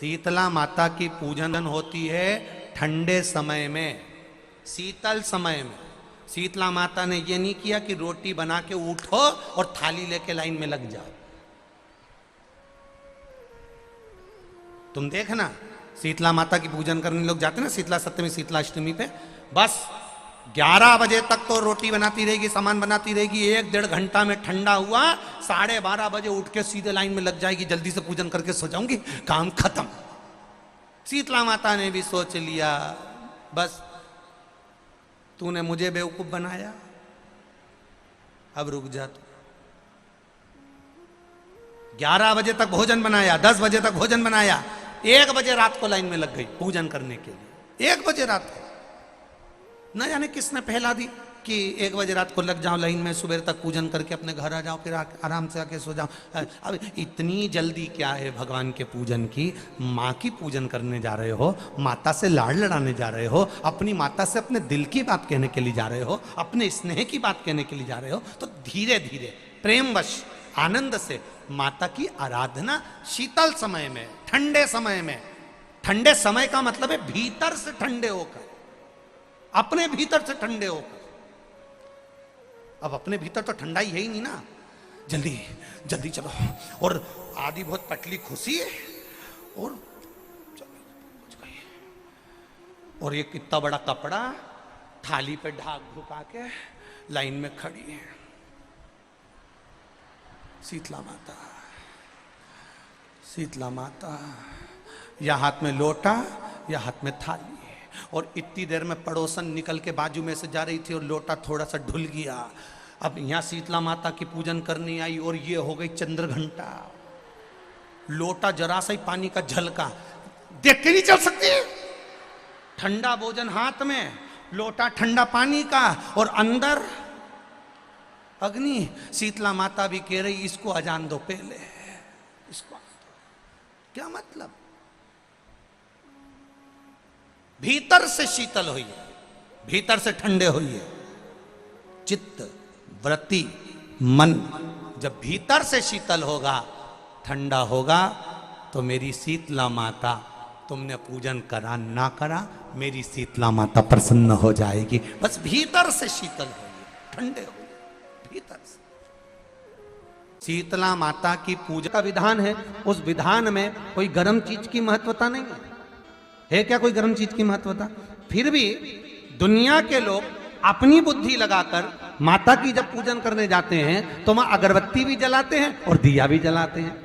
शीतला माता की पूजन होती है ठंडे समय में, शीतल समय में। शीतला माता ने ये नहीं किया कि रोटी बना के उठो और थाली लेके लाइन में लग जाओ। तुम देखना शीतला माता की पूजन करने लोग जाते ना शीतला सप्तमी शीतला अष्टमी पे, बस 11 बजे तक तो रोटी बनाती रहेगी, सामान बनाती रहेगी। 1-1.5 घंटा में ठंडा हुआ, 12:30 बजे उठ के सीधे लाइन में लग जाएगी, जल्दी से पूजन करके सो जाऊंगी, काम खत्म। शीतला माता ने भी सोच लिया बस तूने मुझे बेवकूफ बनाया, अब रुक जा तू। 11 बजे तक भोजन बनाया, 10 बजे तक भोजन बनाया, 1 बजे रात को लाइन में लग गई पूजन करने के लिए। 1 बजे रात को न जाने किसने पहला दी कि 1 बजे रात को लग जाओ लाइन में, सुबह तक पूजन करके अपने घर आ जाओ, फिर आराम से आके सो जाओ। अब इतनी जल्दी क्या है भगवान के पूजन की? माँ की पूजन करने जा रहे हो, माता से लाड़ लड़ाने जा रहे हो, अपनी माता से अपने दिल की बात कहने के लिए जा रहे हो, अपने स्नेह की बात कहने के लिए जा रहे हो, तो धीरे धीरे प्रेमवश आनंद से माता की आराधना शीतल समय में, ठंडे समय में। ठंडे समय का मतलब है भीतर से ठंडे होकर, अपने भीतर से ठंडे होकर। अब अपने भीतर तो ठंडा ही है ही नहीं ना, जल्दी जल्दी चलो। और आधी बहुत पतली खुशी है और और ये कितना बड़ा कपड़ा थाली पे ढाक ढुका के लाइन में खड़ी है शीतला माता। शीतला माता, या हाथ में लोटा या हाथ में थाली, और इतनी देर में पड़ोसन निकल के बाजू में से जा रही थी और लोटा थोड़ा सा ढुल गया। अब यहाँ शीतला माता की पूजन करनी आई और ये हो गई चंद्र घंटा। लोटा जरा सा ही पानी का झलका, देख के नहीं चल सकती। ठंडा भोजन हाथ में, लोटा ठंडा पानी का, और अंदर अग्नि। शीतला माता भी कह रही इसको अजान दो पहले, इसको क्या मतलब? भीतर से शीतल हुई है, भीतर से ठंडे हुई है। चित्त वृत्ति मन जब भीतर से शीतल होगा, ठंडा होगा, तो मेरी शीतला माता, तुमने पूजन करा ना करा, मेरी शीतला माता प्रसन्न हो जाएगी। बस भीतर से शीतल होइए, ठंडे होइए भीतर से। शीतला माता की पूजा का विधान है, उस विधान में कोई गर्म चीज की महत्वता नहीं है क्या? कोई गर्म चीज की महत्वता? फिर भी दुनिया के लोग अपनी बुद्धि लगाकर माता की जब पूजन करने जाते हैं तो वहां अगरबत्ती भी जलाते हैं और दिया भी जलाते हैं।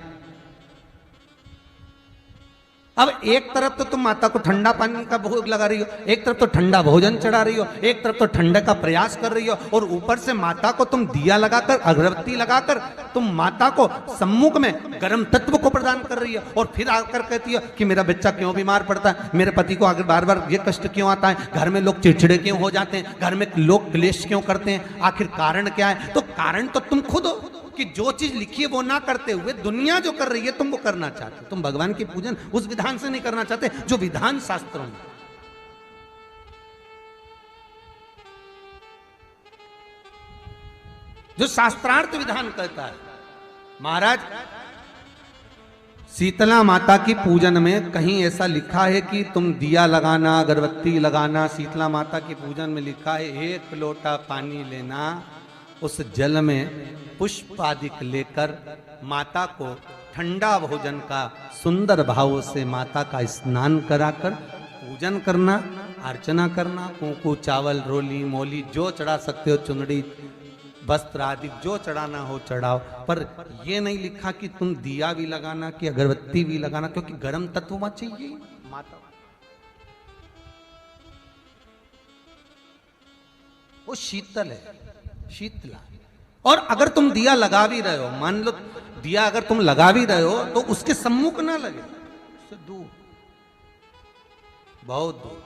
अब एक तरफ तो तुम माता को ठंडा पानी का भोग लगा रही हो, एक तरफ तो ठंडा भोजन चढ़ा रही हो, एक तरफ तो ठंडे का प्रयास कर रही हो, और ऊपर से माता को तुम दिया लगाकर, अगरबत्ती लगाकर तुम माता को सम्मुख में गर्म तत्व को प्रदान कर रही हो। और फिर आकर कहती हो कि मेरा बच्चा क्यों बीमार पड़ता है, मेरे पति को आगे बार बार ये कष्ट क्यों आता है, घर में लोग चिड़चिड़े क्यों हो जाते हैं, घर में लोग क्लेश क्यों करते हैं, आखिर कारण क्या है? तो कारण तो तुम खुद हो कि जो चीज लिखी है वो ना करते हुए दुनिया जो कर रही है तुम वो करना चाहते हो। तुम भगवान की पूजन उस विधान से नहीं करना चाहते जो विधान शास्त्रों में। जो शास्त्रार्थ विधान कहता है। महाराज, शीतला माता की पूजन में कहीं ऐसा लिखा है कि तुम दिया लगाना, अगरबत्ती लगाना? शीतला माता की पूजन में लिखा है 1 लोटा पानी लेना, उस जल में पुष्प आदि लेकर माता को ठंडा भोजन का सुंदर भाव से माता का स्नान कराकर पूजन करना, अर्चना करना, कुंकू चावल रोली मोली जो चढ़ा सकते हो, चुनरी वस्त्र आदि जो चढ़ाना हो चढ़ाओ। पर यह नहीं लिखा कि तुम दिया भी लगाना कि अगरबत्ती भी लगाना, क्योंकि गर्म तत्व वहां चाहिए माता। वो शीतल है, शीतला। और अगर तुम दिया लगा भी रहे हो, मान लो दिया अगर तुम लगा भी रहे हो तो उसके सम्मुख ना लगे, उससे दूर, बहुत दूर।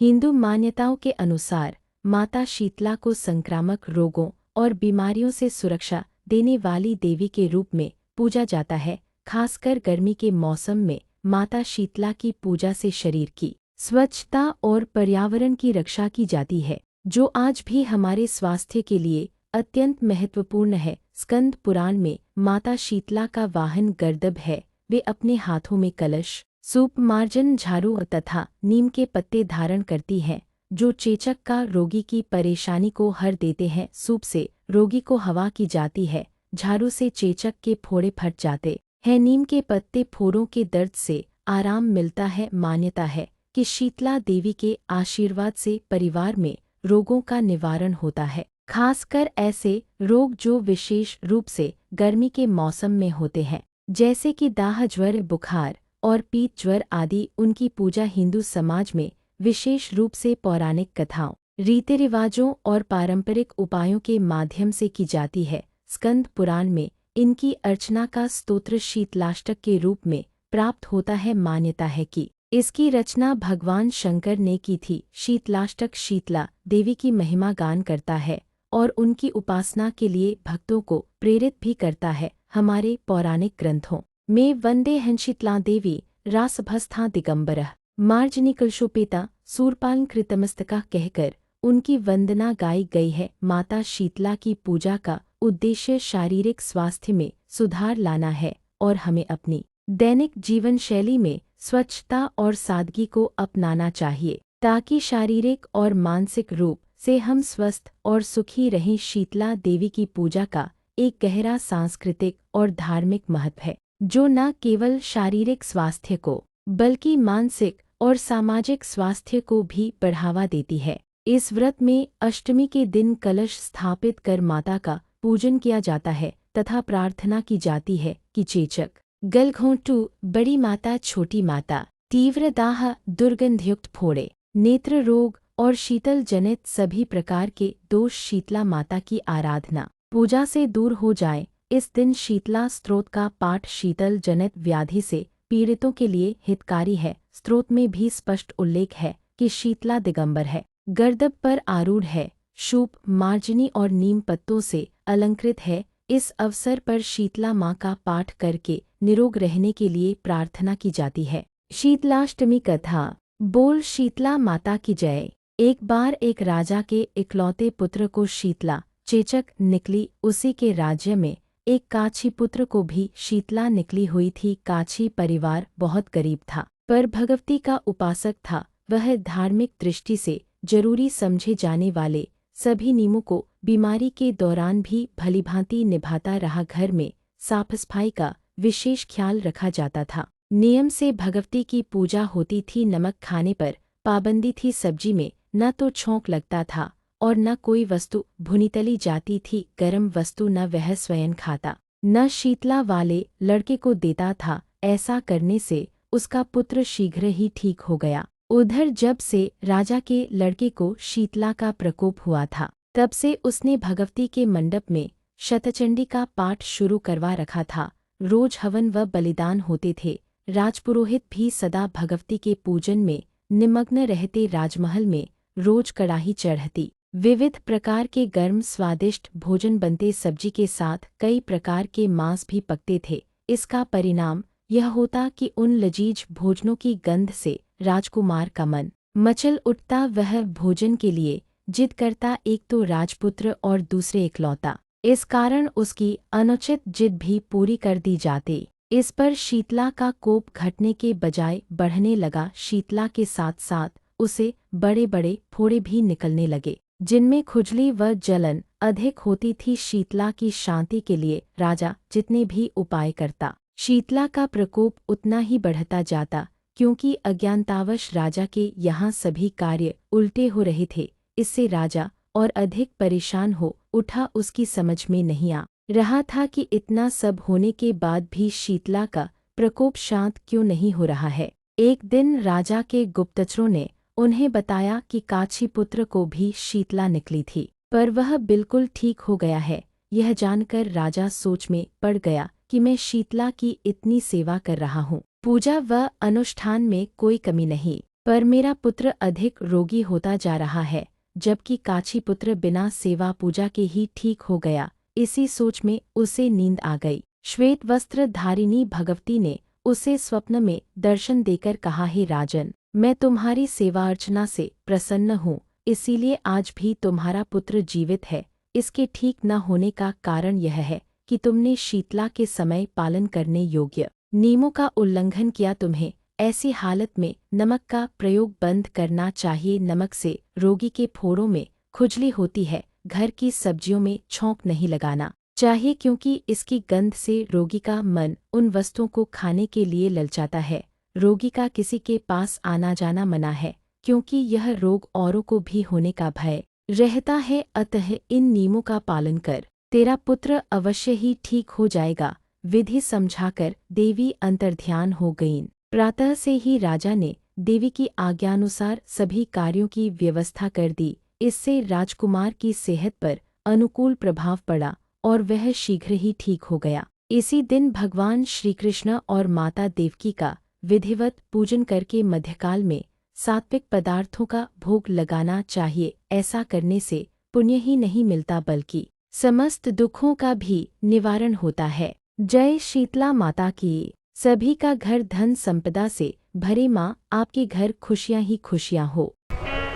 हिंदू मान्यताओं के अनुसार माता शीतला को संक्रामक रोगों और बीमारियों से सुरक्षा देने वाली देवी के रूप में पूजा जाता है। खासकर गर्मी के मौसम में माता शीतला की पूजा से शरीर की स्वच्छता और पर्यावरण की रक्षा की जाती है, जो आज भी हमारे स्वास्थ्य के लिए अत्यंत महत्वपूर्ण है। स्कंद पुराण में माता शीतला का वाहन गर्दभ है, वे अपने हाथों में कलश, सूप, मार्जन, झाड़ू तथा नीम के पत्ते धारण करती हैं, जो चेचक का रोगी की परेशानी को हर देते हैं। सूप से रोगी को हवा की जाती है, झाड़ू से चेचक के फोड़े फट जाते हैं, नीम के पत्ते फोड़ों के दर्द से आराम मिलता है। मान्यता है कि शीतला देवी के आशीर्वाद से परिवार में रोगों का निवारण होता है, खासकर ऐसे रोग जो विशेष रूप से गर्मी के मौसम में होते हैं, जैसे कि दाह, ज्वर, बुखार और पीत ज्वर आदि। उनकी पूजा हिंदू समाज में विशेष रूप से पौराणिक कथाओं, रीति रिवाजों और पारंपरिक उपायों के माध्यम से की जाती है। स्कंद पुराण में इनकी अर्चना का स्तोत्र शीतलाष्टक के रूप में प्राप्त होता है। मान्यता है कि इसकी रचना भगवान शंकर ने की थी। शीतलाष्टक शीतला देवी की महिमा गान करता है और उनकी उपासना के लिए भक्तों को प्रेरित भी करता है। हमारे पौराणिक ग्रंथों में वंदे हं शीतला देवी रासभस्था दिगंबरः मार्जनिकलशोपेता सूरपालन कृतमस्तका कहकर उनकी वंदना गाई गई है। माता शीतला की पूजा का उद्देश्य शारीरिक स्वास्थ्य में सुधार लाना है और हमें अपनी दैनिक जीवन शैली में स्वच्छता और सादगी को अपनाना चाहिए, ताकि शारीरिक और मानसिक रूप से हम स्वस्थ और सुखी रहें। शीतला देवी की पूजा का एक गहरा सांस्कृतिक और धार्मिक महत्व है, जो न केवल शारीरिक स्वास्थ्य को बल्कि मानसिक और सामाजिक स्वास्थ्य को भी बढ़ावा देती है। इस व्रत में अष्टमी के दिन कलश स्थापित कर माता का पूजन किया जाता है तथा प्रार्थना की जाती है कि चेचक, गलघोंटू, बड़ी माता, छोटी माता, तीव्र दाह, दुर्गंधयुक्त फोड़े, नेत्र रोग और शीतल जनित सभी प्रकार के दोष शीतला माता की आराधना पूजा से दूर हो जाए। इस दिन शीतला स्तोत्र का पाठ शीतल जनित व्याधि से पीड़ितों के लिए हितकारी है। स्तोत्र में भी स्पष्ट उल्लेख है कि शीतला दिगंबर है, गर्दभ पर आरूढ़ है, शूप, मार्जनी और नीम पत्तों से अलंकृत है। इस अवसर पर शीतला माँ का पाठ करके निरोग रहने के लिए प्रार्थना की जाती है। शीतलाष्टमी कथा। बोल शीतला माता की जय। एक बार एक राजा के इकलौते पुत्र को शीतला चेचक निकली। उसी के राज्य में एक काछी पुत्र को भी शीतला निकली हुई थी। काछी परिवार बहुत गरीब था, पर भगवती का उपासक था। वह धार्मिक दृष्टि से जरूरी समझे जाने वाले सभी नियमों को बीमारी के दौरान भी भलीभांति निभाता रहा। घर में साफ सफाई का विशेष ख्याल रखा जाता था। नियम से भगवती की पूजा होती थी। नमक खाने पर पाबंदी थी। सब्जी में न तो छौंक लगता था और न कोई वस्तु भुनी तली जाती थी। गर्म वस्तु न वह स्वयं खाता, न शीतला वाले लड़के को देता था। ऐसा करने से उसका पुत्र शीघ्र ही ठीक हो गया। उधर जब से राजा के लड़के को शीतला का प्रकोप हुआ था, तब से उसने भगवती के मंडप में शतचंडी का पाठ शुरू करवा रखा था। रोज हवन व बलिदान होते थे। राजपुरोहित भी सदा भगवती के पूजन में निमग्न रहते। राजमहल में रोज कड़ाही चढ़ती, विविध प्रकार के गर्म स्वादिष्ट भोजन बनते। सब्जी के साथ कई प्रकार के मांस भी पकते थे। इसका परिणाम यह होता कि उन लजीज भोजनों की गंध से राजकुमार का मन मचल उठता। वह भोजन के लिए जिद करता, एक तो राजपुत्र और दूसरे इकलौता। इस कारण उसकी अनुचित जिद भी पूरी कर दी जाती। इस पर शीतला का कोप घटने के बजाय बढ़ने लगा। शीतला के साथ साथ उसे बड़े बड़े फोड़े भी निकलने लगे, जिनमें खुजली व जलन अधिक होती थी। शीतला की शांति के लिए राजा जितने भी उपाय करता, शीतला का प्रकोप उतना ही बढ़ता जाता, क्योंकि अज्ञानतावश राजा के यहाँ सभी कार्य उल्टे हो रहे थे। इससे राजा और अधिक परेशान हो उठा। उसकी समझ में नहीं आ रहा था कि इतना सब होने के बाद भी शीतला का प्रकोप शांत क्यों नहीं हो रहा है। एक दिन राजा के गुप्तचरों ने उन्हें बताया कि काछी पुत्र को भी शीतला निकली थी, पर वह बिल्कुल ठीक हो गया है। यह जानकर राजा सोच में पड़ गया कि मैं शीतला की इतनी सेवा कर रहा हूँ, पूजा व अनुष्ठान में कोई कमी नहीं, पर मेरा पुत्र अधिक रोगी होता जा रहा है, जबकि काछी पुत्र बिना सेवा पूजा के ही ठीक हो गया। इसी सोच में उसे नींद आ गई। श्वेत वस्त्र धारिणी भगवती ने उसे स्वप्न में दर्शन देकर कहा, हे राजन, मैं तुम्हारी सेवा अर्चना से प्रसन्न हूँ, इसीलिए आज भी तुम्हारा पुत्र जीवित है। इसके ठीक न होने का कारण यह है कि तुमने शीतला के समय पालन करने योग्य नियमों का उल्लंघन किया। तुम्हें ऐसी हालत में नमक का प्रयोग बंद करना चाहिए। नमक से रोगी के फोड़ों में खुजली होती है। घर की सब्जियों में छौंक नहीं लगाना चाहिए क्योंकि इसकी गंध से रोगी का मन उन वस्तुओं को खाने के लिए ललचाता है। रोगी का किसी के पास आना जाना मना है क्योंकि यह रोग औरों को भी होने का भय रहता है। अतः इन नियमों का पालन कर, तेरा पुत्र अवश्य ही ठीक हो जाएगा। विधि समझाकर देवी अंतर्ध्यान हो गईं। प्रातः से ही राजा ने देवी की आज्ञानुसार सभी कार्यों की व्यवस्था कर दी। इससे राजकुमार की सेहत पर अनुकूल प्रभाव पड़ा और वह शीघ्र ही ठीक हो गया। इसी दिन भगवान श्रीकृष्ण और माता देवकी का विधिवत पूजन करके मध्यकाल में सात्विक पदार्थों का भोग लगाना चाहिए। ऐसा करने से पुण्य ही नहीं मिलता बल्कि समस्त दुखों का भी निवारण होता है। जय शीतला माता की। सभी का घर धन संपदा से भरे। माँ आपके घर खुशियाँ ही खुशियाँ हो।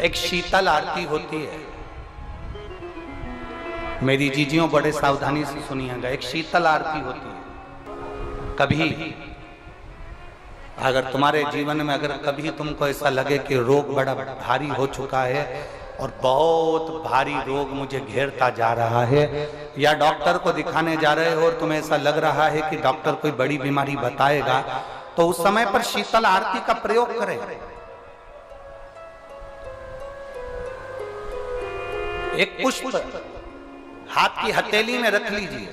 एक शीतल आरती होती है, मेरी जीजियों बड़े सावधानी से सुनिएगा। एक शीतल आरती होती है। कभी अगर तुम्हारे जीवन में अगर कभी तुमको ऐसा लगे कि रोग बड़ा भारी हो चुका है और बहुत भारी रोग मुझे घेरता जा रहा है, या डॉक्टर को दिखाने जा रहे हो और तुम्हें ऐसा लग रहा है कि डॉक्टर कोई बड़ी बीमारी बताएगा, तो उस समय पर शीतल आरती का प्रयोग करें। एक पुष्प हाथ की हथेली में रख लीजिए,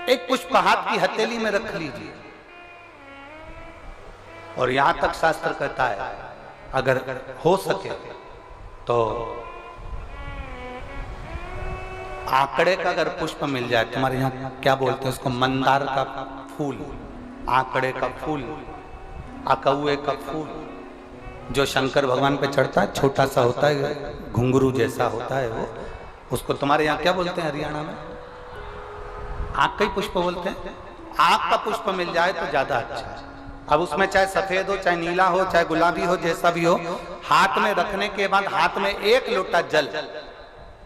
एक पुष्प हाथ की हथेली में रख लीजिए। और यहां तक शास्त्र कहता है अगर हो सके तो आंकड़े का अगर पुष्प मिल जाए, तुम्हारे यहाँ क्या बोलते हैं उसको, मंदार का फूल, आंकड़े का फूल, अकौए का फूल, जो शंकर भगवान पे चढ़ता है, छोटा सा होता है, घुंघरू जैसा होता है वो, उसको तुम्हारे यहाँ क्या बोलते हैं हरियाणा में? आंख का ही पुष्प बोलते हैं। आंख का पुष्प मिल जाए तो ज्यादा अच्छा है। अब उसमें चाहे सफेद हो, चाहे नीला हो, चाहे गुलाबी हो, जैसा भी हो, हाथ में रखने के बाद हाथ में एक लोटा जल,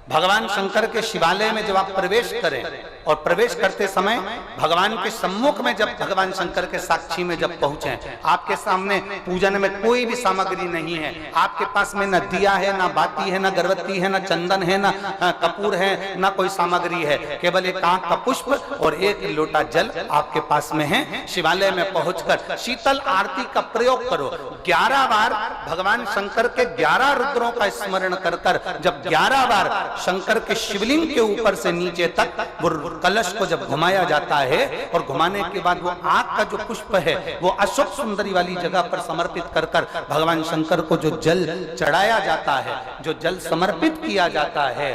भगवान शंकर के शिवालय में जब आप प्रवेश करें और प्रवेश करते समय भगवान के सम्मुख में जब भगवान शंकर के साक्षी में जब पहुंचे, आपके सामने पूजन में कोई भी सामग्री नहीं है, आपके पास में न दिया है, न बाती है, न गर्भवती है, न चंदन है, न कपूर है, न कोई सामग्री है, केवल एक आंख का पुष्प और एक लोटा जल आपके पास में है। शिवालय में पहुंचकर शीतल आरती का प्रयोग करो। 11 बार भगवान शंकर के 11 रुद्रों का स्मरण कर कर जब 11 बार शंकर के शिवलिंग के ऊपर से नीचे तक वो कलश को जब घुमाया जाता है और घुमाने के बाद वो आंख का जो पुष्प है वो अशोक सुंदरी वाली जगह पर समर्पित कर कर भगवान शंकर को जो जल चढ़ाया जाता है, जो जल समर्पित किया जाता है,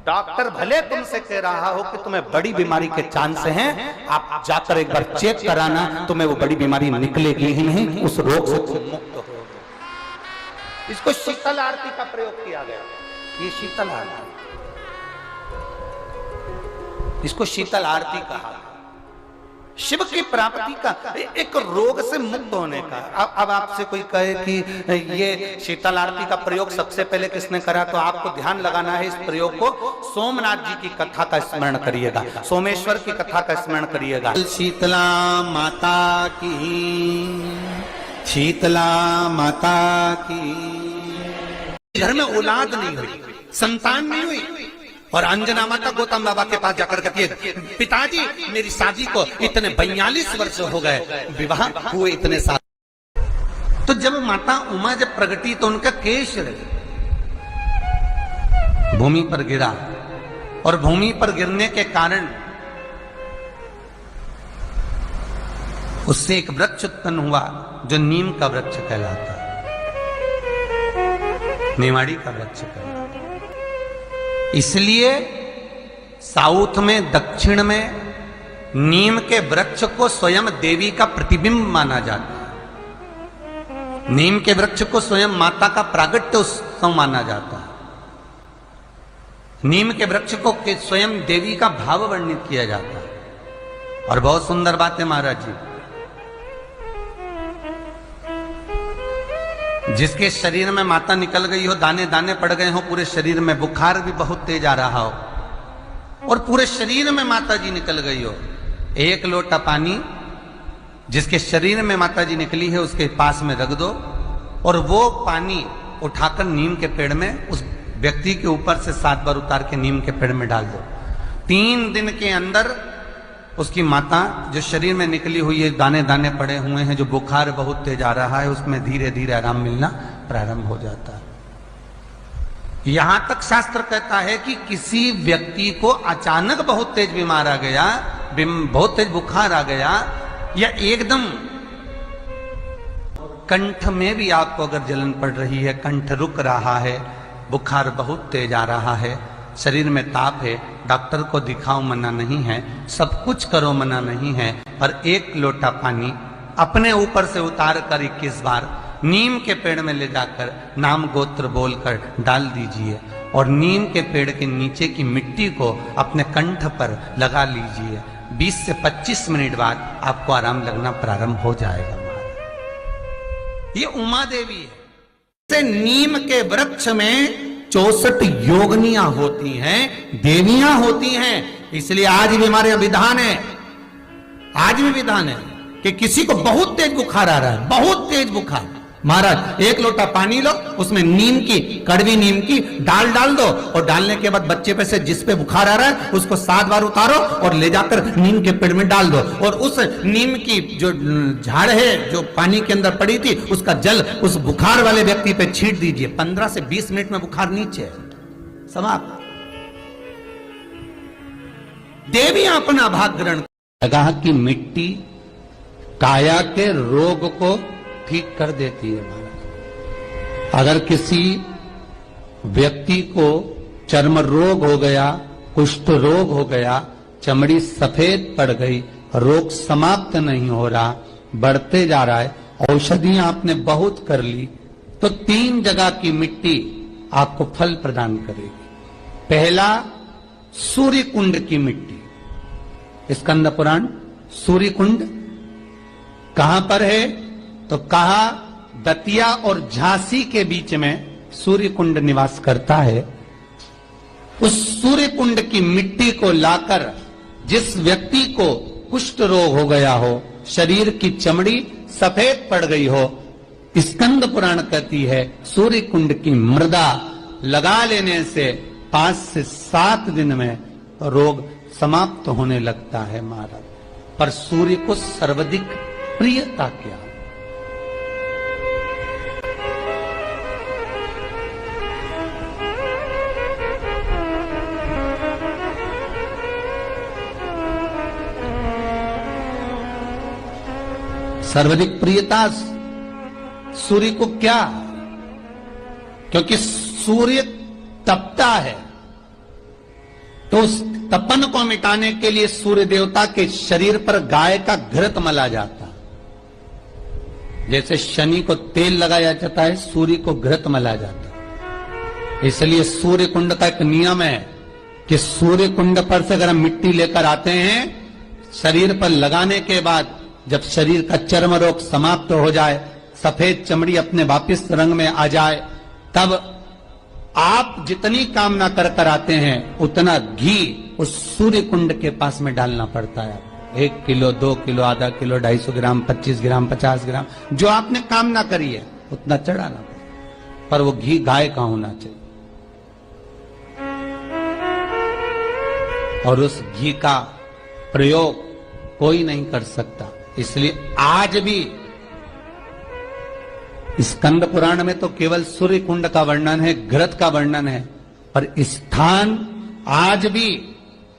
डॉक्टर भले तुमसे कह रहा हो कि तुम्हें बड़ी बीमारी के चांस हैं, आप जाकर एक बार चेक कराना, तुम्हें वो बड़ी बीमारी निकलेगी ही नहीं, उस रोग से तुम मुक्त हो। इसको शीतल आरती का प्रयोग किया गया। ये शीतल आरती, इसको शीतल आरती कहा। शिव की प्राप्ति का, एक रोग से मुक्त होने का। अब आपसे कोई कहे कि ये शीतल आरती का प्रयोग सबसे पहले किसने करा, तो आपको ध्यान लगाना है इस प्रयोग को। सोमनाथ जी की कथा का स्मरण करिएगा, सोमेश्वर की कथा का स्मरण करिएगा। शीतला माता की, शीतला माता की। घर में औलाद नहीं हुई, संतान नहीं हुई, और अंजना माता गौतम बाबा के पास जाकर कहती है, पिताजी मेरी शादी को इतने 42 वर्ष हो गए, विवाह हुए इतने साल। तो जब माता उमा जब प्रगटी तो उनका केश भूमि पर गिरा, और भूमि पर गिरने के कारण उससे एक वृक्ष उत्पन्न हुआ जो नीम का वृक्ष कहलाता है, नेवाड़ी का वृक्ष कहलाता है। इसलिए साउथ में, दक्षिण में नीम के वृक्ष को स्वयं देवी का प्रतिबिंब माना जाता है। नीम के वृक्ष को स्वयं माता का प्रागट्य उत्सव माना जाता है। नीम के वृक्ष को स्वयं देवी का भाव वर्णित किया जाता है। और बहुत सुंदर बात है महाराज जी, जिसके शरीर में माता निकल गई हो, दाने दाने पड़ गए हो पूरे शरीर में, बुखार भी बहुत तेज आ रहा हो और पूरे शरीर में माता जी निकल गई हो, 1 लोटा पानी जिसके शरीर में माता जी निकली है उसके पास में रख दो और वो पानी उठाकर नीम के पेड़ में उस व्यक्ति के ऊपर से 7 बार उतार के नीम के पेड़ में डाल दो। 3 दिन के अंदर उसकी माता जो शरीर में निकली हुई है, दाने दाने पड़े हुए हैं, जो बुखार बहुत तेज आ रहा है, उसमें धीरे धीरे आराम मिलना प्रारंभ हो जाता है। यहां तक शास्त्र कहता है कि किसी व्यक्ति को अचानक बहुत तेज बीमार आ गया, बहुत तेज बुखार आ गया, या एकदम कंठ में भी आपको अगर जलन पड़ रही है, कंठ रुक रहा है, बुखार बहुत तेज आ रहा है, शरीर में ताप है, डॉक्टर को दिखाओ मना नहीं है, सब कुछ करो मना नहीं है, पर 1 लोटा पानी अपने ऊपर से उतार कर 21 बार नीम के पेड़ में ले जाकर नाम गोत्र बोलकर डाल दीजिए और नीम के पेड़ के नीचे की मिट्टी को अपने कंठ पर लगा लीजिए। 20 से 25 मिनट बाद आपको आराम लगना प्रारंभ हो जाएगा। ये उमा देवी है। से नीम के वृक्ष में 64 योगनियां होती हैं, देवियां होती हैं। इसलिए आज भी हमारे यहाँ विधान है, आज भी विधान है कि किसी को बहुत तेज बुखार आ रहा है, बहुत तेज बुखार, महाराज 1 लोटा पानी लो, उसमें नीम की, कड़वी नीम की डाल दो और डालने के बाद बच्चे पे से जिस पे बुखार आ रहा है उसको 7 बार उतारो और ले जाकर नीम के पेड़ में डाल दो और उस नीम की जो झाड़ है जो पानी के अंदर पड़ी थी उसका जल उस बुखार वाले व्यक्ति पे छींट दीजिए। 15 से 20 मिनट में बुखार नीचे समाप्त। देवियां अपना भाग ग्रहण लगा कि मिट्टी काया के रोग को ठीक कर देती है। अगर किसी व्यक्ति को चर्म रोग हो गया, कुष्ठ रोग हो गया, चमड़ी सफेद पड़ गई, रोग समाप्त नहीं हो रहा, बढ़ते जा रहा है, औषधियां आपने बहुत कर ली, तो 3 जगह की मिट्टी आपको फल प्रदान करेगी। पहला, सूर्य कुंड की मिट्टी। स्कंद पुराण सूर्य कुंड कहां पर है? तो कहा दतिया और झांसी के बीच में सूर्य कुंड निवास करता है। उस सूर्य कुंड की मिट्टी को लाकर जिस व्यक्ति को कुष्ठ रोग हो गया हो, शरीर की चमड़ी सफेद पड़ गई हो, स्कंद पुराण कहती है सूर्य कुंड की मृदा लगा लेने से 5 से 7 दिन में रोग समाप्त होने लगता है महाराज। पर सूर्य को सर्वाधिक प्रियता क्या? सर्वाधिक प्रियता सूर्य को क्या? क्योंकि सूर्य तपता है, तो उस तपन को मिटाने के लिए सूर्य देवता के शरीर पर गाय का घृत मला जाता। जैसे शनि को तेल लगाया जाता है, सूर्य को घृत मला जाता। इसलिए सूर्य कुंड का एक नियम है कि सूर्य कुंड पर से अगर हम मिट्टी लेकर आते हैं, शरीर पर लगाने के बाद जब शरीर का चर्म रोग समाप्त हो जाए, सफेद चमड़ी अपने वापिस रंग में आ जाए, तब आप जितनी कामना कर कर आते हैं उतना घी उस सूर्य कुंड के पास में डालना पड़ता है। 1 किलो, 2 किलो, आधा किलो, 250 ग्राम, 25 ग्राम, 50 ग्राम, जो आपने कामना करी है उतना चढ़ाना पड़ता। पर वो घी गाय का होना चाहिए और उस घी का प्रयोग कोई नहीं कर सकता। इसलिए आज भी स्कंद पुराण में तो केवल सूर्य कुंड का वर्णन है, घृत का वर्णन है, पर स्थान आज भी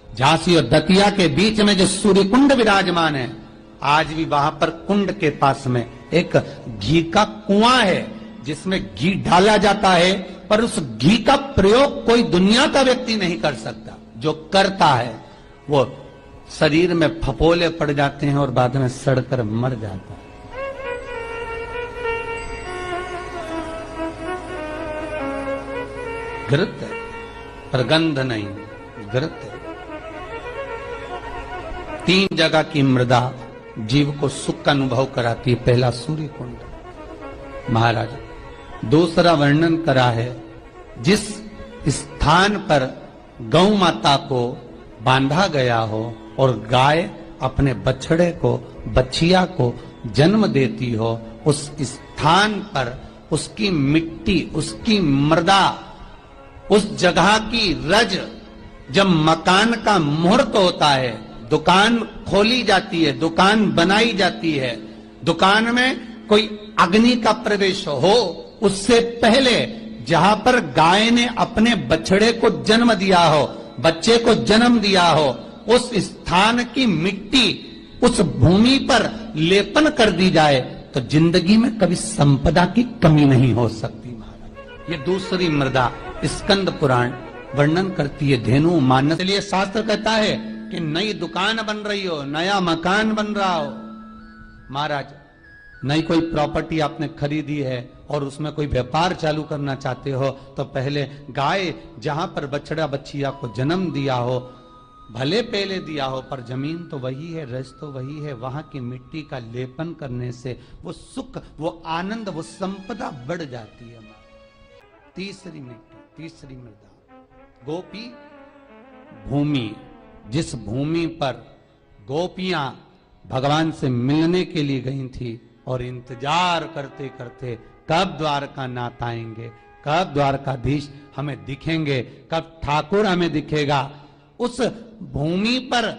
झांसी और दतिया के बीच में जो सूर्य कुंड विराजमान है, आज भी वहां पर कुंड के पास में एक घी का कुआं है जिसमें घी डाला जाता है, पर उस घी का प्रयोग कोई दुनिया का व्यक्ति नहीं कर सकता। जो करता है वो शरीर में फपोले पड़ जाते हैं और बाद में सड़कर मर जाता है। घृत है, पर गंध नहीं, घृत है। 3 जगह की मृदा जीव को सुख का अनुभव कराती है। पहला सूर्य कुंड महाराज। दूसरा वर्णन करा है जिस स्थान पर गौ माता को बांधा गया हो और गाय अपने बछड़े को, बछिया को जन्म देती हो, उस स्थान पर उसकी मिट्टी, उसकी मृदा, उस जगह की रज, जब मकान का मुहूर्त होता है, दुकान खोली जाती है, दुकान बनाई जाती है, दुकान में कोई अग्नि का प्रवेश हो, उससे पहले जहां पर गाय ने अपने बछड़े को जन्म दिया हो, बच्चे को जन्म दिया हो, उस स्थान की मिट्टी उस भूमि पर लेपन कर दी जाए तो जिंदगी में कभी संपदा की कमी नहीं हो सकती महाराज। ये दूसरी मृदा स्कंद पुराण वर्णन करती है, धेनु मानस। इसलिए शास्त्र कहता है कि नई दुकान बन रही हो, नया मकान बन रहा हो महाराज, नई कोई प्रॉपर्टी आपने खरीदी है और उसमें कोई व्यापार चालू करना चाहते हो, तो पहले गाय जहां पर बछड़ा बछिया को जन्म दिया हो, भले पहले दिया हो, पर जमीन तो वही है, रज तो वही है, वहां की मिट्टी का लेपन करने से वो सुख, वो आनंद, वो संपदा बढ़ जाती है। तीसरी मिट्टी, तीसरी मृदा, गोपी भूमि, जिस भूमि पर गोपियां भगवान से मिलने के लिए गई थी और इंतजार करते करते कब द्वारका नाथ आएंगे, कब द्वारकाधीश हमें दिखेंगे, कब ठाकुर हमें दिखेगा, उस भूमि पर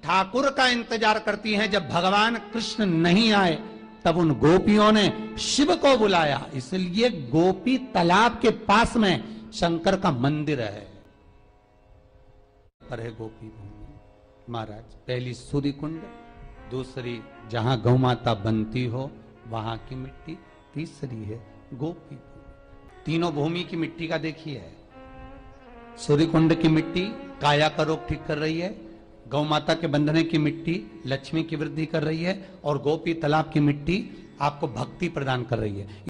ठाकुर का इंतजार करती हैं। जब भगवान कृष्ण नहीं आए तब उन गोपियों ने शिव को बुलाया, इसलिए गोपी तालाब के पास में शंकर का मंदिर है। पर है गोपी भूमि महाराज, पहली सूर्य कुंड, दूसरी जहां गौ माता बनती हो वहां की मिट्टी, तीसरी है गोपी भूमि। तीनों भूमि की मिट्टी का देखिए, सूर्य कुंड की मिट्टी काया का रोग ठीक कर रही है, गौ माता के बंधने की मिट्टी लक्ष्मी की वृद्धि कर रही है, और गोपी तालाब की मिट्टी आपको भक्ति प्रदान कर रही है।